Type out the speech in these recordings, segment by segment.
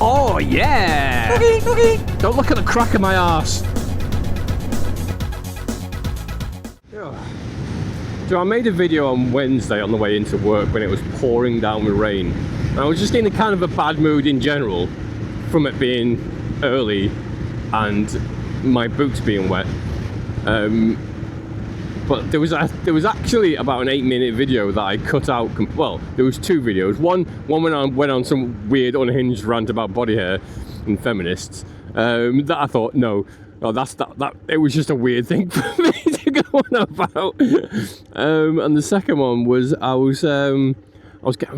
Oh yeah! Don't look at the crack of my arse. So I made a video on Wednesday on the way into work when it was pouring down with rain. And I was just in a kind of a bad mood in general from it being early and my boots being wet. But there was actually about an 8-minute video that I cut out. Well, there was 2 videos. One went on some weird unhinged rant about body hair and feminists. That I thought, no, that it was just a weird thing for me to go on about. And the second one was I've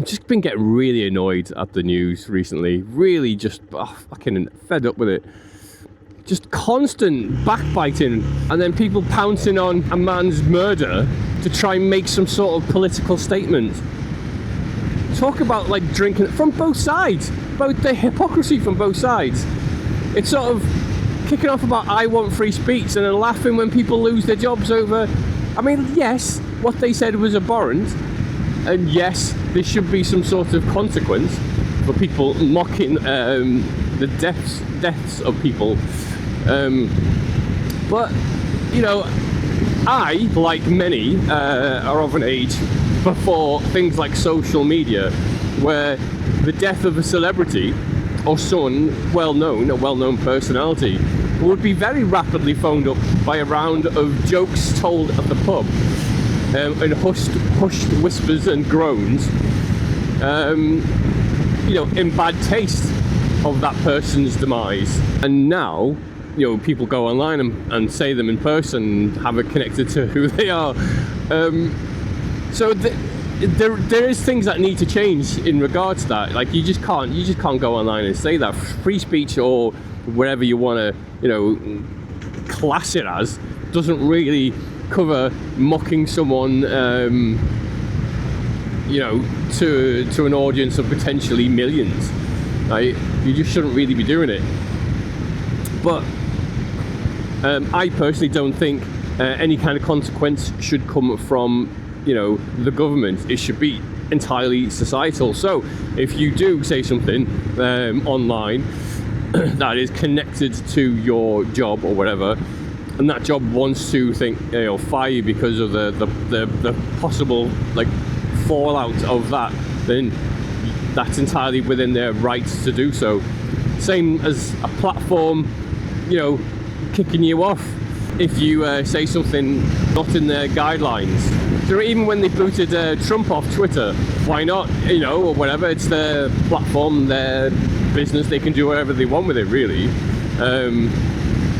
just been getting really annoyed at the news recently. Really, just fucking fed up with it. Just constant backbiting, and then people pouncing on a man's murder to try and make some sort of political statement. Talk about like drinking from both sides, about the hypocrisy from both sides. It's sort of kicking off about I want free speech and then laughing when people lose their jobs over. I mean, yes, what they said was abhorrent, and yes, there should be some sort of consequence for people mocking the deaths of people. But you know, I, like many, are of an age before things like social media, where the death of a celebrity or someone a well-known personality would be very rapidly phoned up by a round of jokes told at the pub, and hushed whispers and groans, you know, in bad taste of that person's demise. And now, you know, people go online and say them in person, have it connected to who they are. So there is things that need to change in regards to that. Like you just can't go online and say that. Free speech, or whatever you want to, you know, class it as, doesn't really cover mocking someone, you know, to an audience of potentially millions. Right? You just shouldn't really be doing it. But I personally don't think any kind of consequence should come from, you know, the government. It should be entirely societal. So if you do say something online that is connected to your job or whatever, and that job wants to fire you because of the possible like fallout of that, then that's entirely within their rights to do so. Same as a platform, you know, kicking you off if you say something not in their guidelines. So even when they booted Trump off Twitter, why not? You know, or whatever. It's their platform, their business. They can do whatever they want with it, really.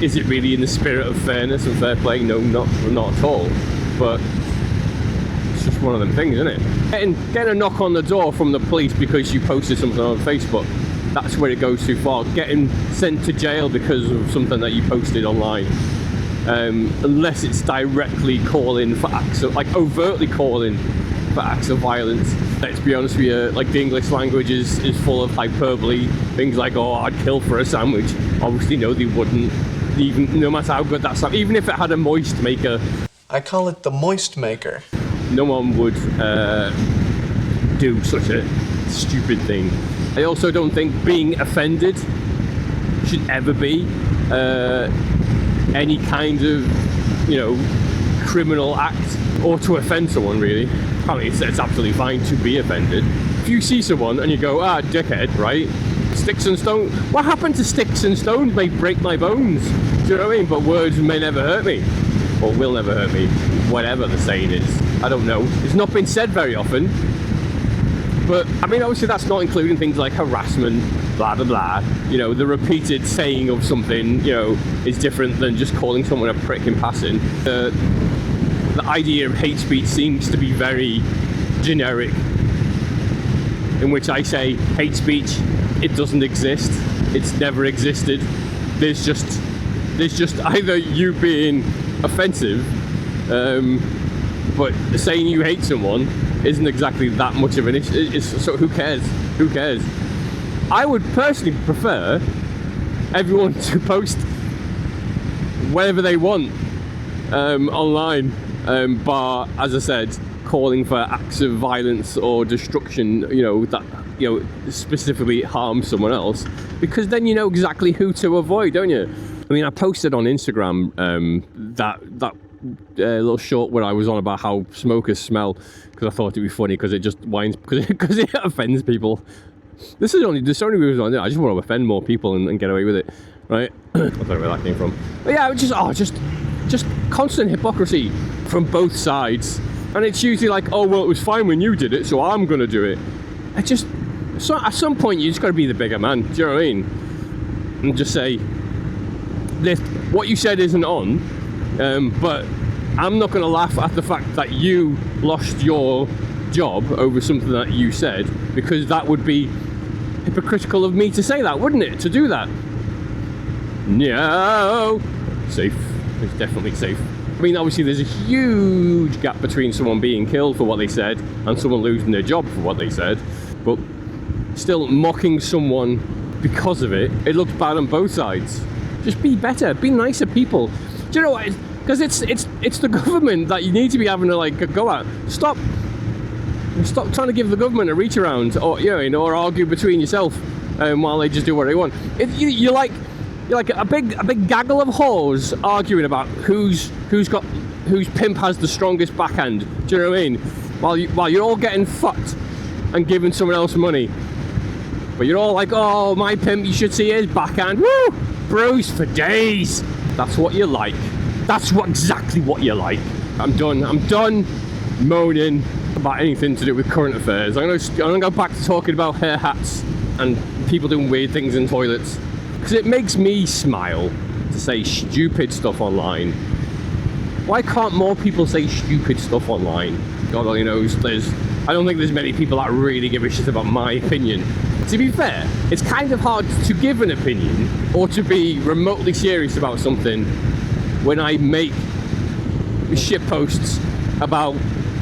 Is it really in the spirit of fairness and fair play? No, not at all. But it's just one of them things, isn't it? Getting a knock on the door from the police because you posted something on Facebook, that's where it goes too far. Getting sent to jail because of something that you posted online, unless it's directly calling for acts of, like overtly calling for acts of violence. Let's be honest with you, like the English language is full of hyperbole. Things like, oh, I'd kill for a sandwich. Obviously, no, they wouldn't. Even no matter how good that sounds, even if it had a moist maker. I call it the moist maker. No one would do such a stupid thing. I also don't think being offended should ever be any kind of, you know, criminal act, or to offend someone, really. Apparently it's absolutely fine to be offended. If you see someone and you go, dickhead, right? Sticks and stones. What happened to sticks and stones may break my bones. Do you know what I mean? But words may never hurt me. Or will never hurt me. Whatever the saying is. I don't know. It's not been said very often. But, I mean, obviously that's not including things like harassment, blah, blah, blah. You know, the repeated saying of something, you know, is different than just calling someone a prick in passing. The idea of hate speech seems to be very generic, in which I say hate speech, it doesn't exist. It's never existed. There's just either you being offensive, but saying you hate someone isn't exactly that much of an issue. So who cares? Who cares? I would personally prefer everyone to post whatever they want online, bar, as I said, calling for acts of violence or destruction, you know, that you know, specifically harm someone else, because then you know exactly who to avoid, don't you? I mean, I posted on Instagram that little short where I was on about how smokers smell, because I thought it'd be funny because it just whines, because it offends people. There's only videos on there. I just want to offend more people and get away with it, right? I don't know where that came from. But yeah, just constant hypocrisy from both sides. And it's usually like, oh, well, it was fine when you did it, so I'm going to do it. So at some point, you just got to be the bigger man. Do you know what I mean? And just say, what you said isn't on, but I'm not going to laugh at the fact that you lost your job over something that you said, because that would be hypocritical of me to say that, wouldn't it? To do that. No. Safe. It's definitely safe. I mean, obviously there's a huge gap between someone being killed for what they said and someone losing their job for what they said, but still mocking someone because of it, it looks bad on both sides. Just be better, be nicer people. Do you know what? Because it's the government that you need to be having to like go at. Stop trying to give the government a reach around, or you know, or argue between yourself while they just do what they want. You're like a big gaggle of whores arguing about whose pimp has the strongest backhand. Do you know what I mean? While you're all getting fucked and giving someone else money, but you're all like, oh, my pimp, you should see his backhand. Woo! Bros for days. That's what you like. That's exactly what you like. I'm done moaning about anything to do with current affairs. I'm gonna go back to talking about hair hats and people doing weird things in toilets, because it makes me smile to say stupid stuff online. Why can't more people say stupid stuff online? God only knows. I don't think there's many people that really give a shit about my opinion. To be fair, it's kind of hard to give an opinion or to be remotely serious about something when I make shit posts about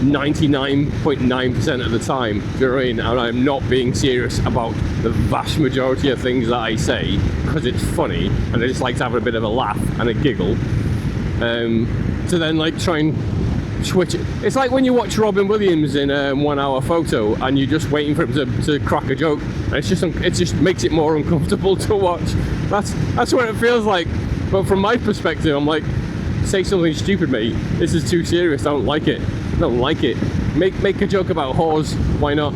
99.9% of the time. Do you know what I mean? And I'm not being serious about the vast majority of things that I say because it's funny and I just like to have a bit of a laugh and a giggle. To then like try and switch it. It's like when you watch Robin Williams in 1 Hour Photo and you're just waiting for him to crack a joke, and it just makes it more uncomfortable to watch. That's what it feels like. But from my perspective, I'm like, say something stupid, mate. This is too serious. I don't like it. Make a joke about whores. Why not?